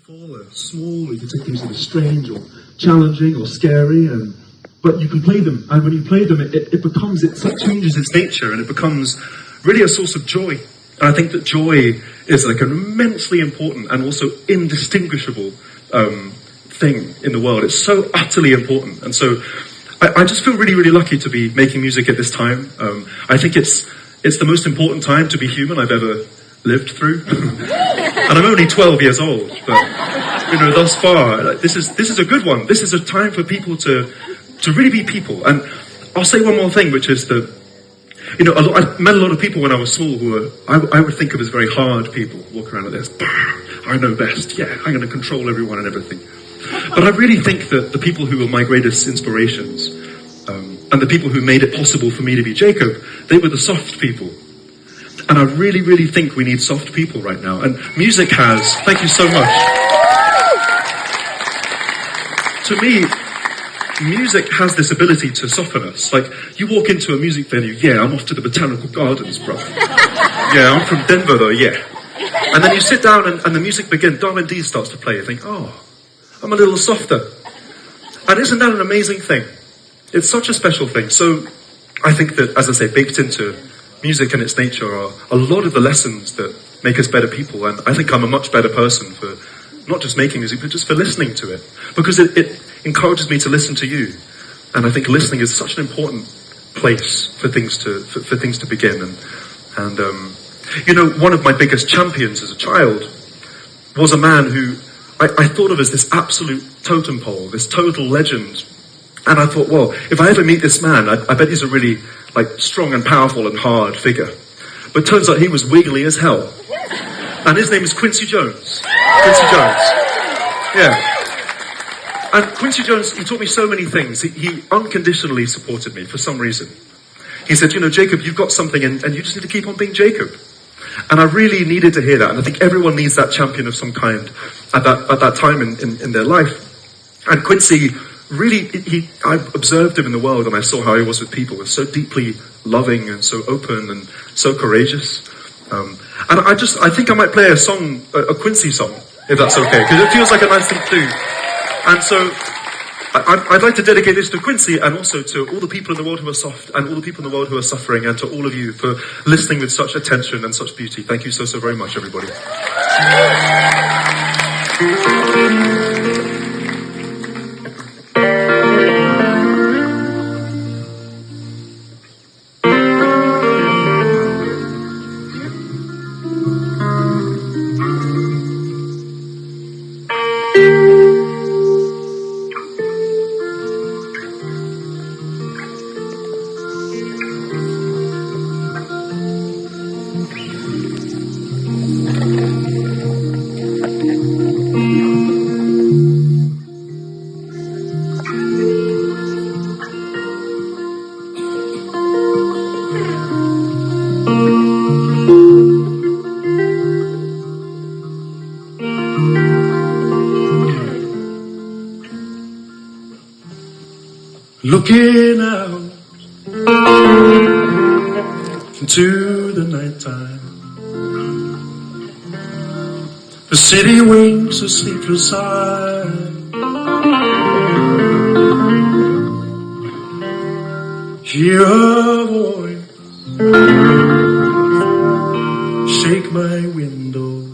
beautiful or small, or you can take things that are strange or challenging or scary, but you can play them, and when you play them, it changes its nature, and it becomes really a source of joy. And I think that joy is like an immensely important and also indistinguishable thing in the world. It's so utterly important, and so I just feel really, really lucky to be making music at this time. I think it's the most important time to be human I've ever lived through. And I'm only 12 years old, but thus far, this is a good one. This is a time for people to really be people. And I'll say one more thing, which is that I met a lot of people when I was small who I would think of as very hard people, walk around like this. I know best. Yeah, I'm going to control everyone and everything. But I really think that the people who were my greatest inspirations, and the people who made it possible for me to be Jacob, they were the soft people. And I really, really think we need soft people right now. And music has. Thank you so much. To me, music has this ability to soften us. Like, you walk into a music venue, yeah, I'm off to the Botanical Gardens, bro. Yeah, I'm from Denver though, yeah. And then you sit down and the music begins, Darwin D starts to play, you think, oh, I'm a little softer. And isn't that an amazing thing? It's such a special thing. So I think that, as I say, baked into music and its nature are a lot of the lessons that make us better people. And I think I'm a much better person for not just making music, but just for listening to it. Because it encourages me to listen to you. And I think listening is such an important place for things to begin. And one of my biggest champions as a child was a man who I thought of as this absolute totem pole, this total legend. And I thought, well, if I ever meet this man, I bet he's a really strong and powerful and hard figure. But turns out he was wiggly as hell. And his name is Quincy Jones. Quincy Jones. Yeah. And Quincy Jones, he taught me so many things. He unconditionally supported me for some reason. He said, Jacob, you've got something and you just need to keep on being Jacob. And I really needed to hear that. And I think everyone needs that champion of some kind at that time in their life. And Quincy, really, I observed him in the world and I saw how he was with people. He was so deeply loving and so open and so courageous. And I think I might play a Quincy song, if that's okay, because it feels like a nice thing to do. And so I'd like to dedicate this to Quincy and also to all the people in the world who are soft and all the people in the world who are suffering, and to all of you for listening with such attention and such beauty. Thank you so very much, everybody. Looking out into the nighttime, the city winks a sleepless eye. Hear a voice shake my window,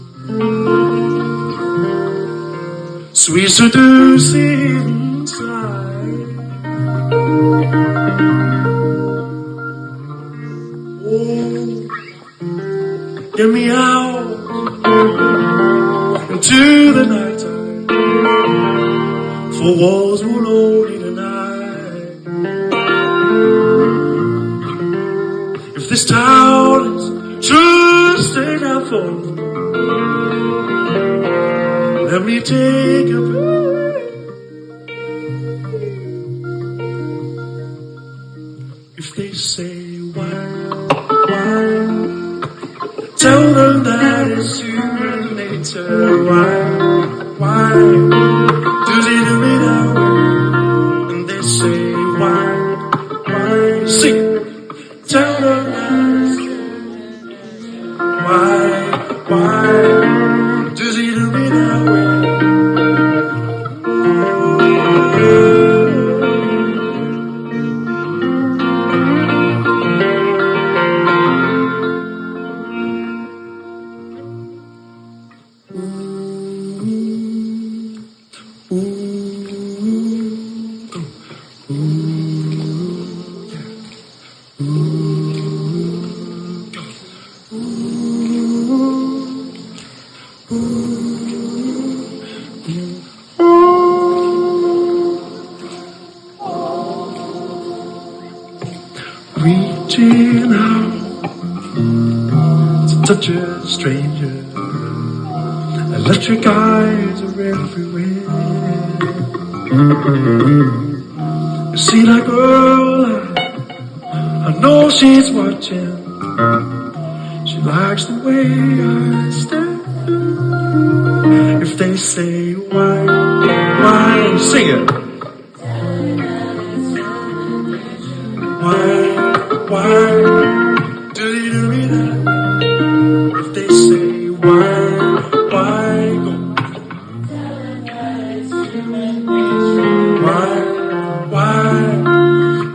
sweet seducing sigh. Oh, get me out into the nighttime, for walls will only deny. If this town is true state I fall, let me take a breath. If they say why, tell them that it's human nature. Why do they do it now? And they say why, sing, tell them that it's human nature. Why do they do it now? reaching out to touch a stranger. Electric eyes are everywhere. You see that girl, I know she's watching. She likes the way I stare. If they say why, sing it. Why, do me that? If they say why, go. Why,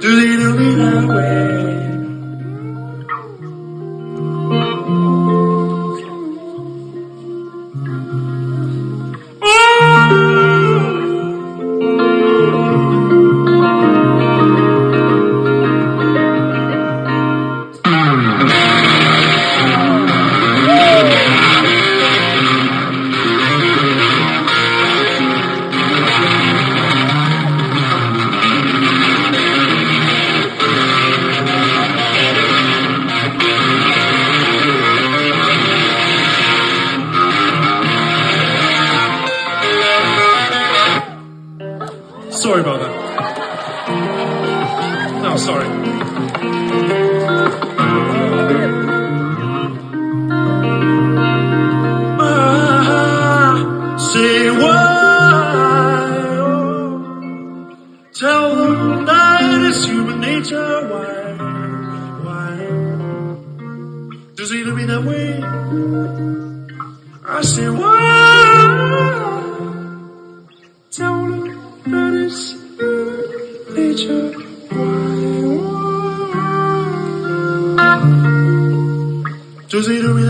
do they do me that way? Sorry about that. No, sorry. Say why? Tell them that it's human nature. Why? Does it be that way? I say why? Tell them that it's nature. Why? Does it be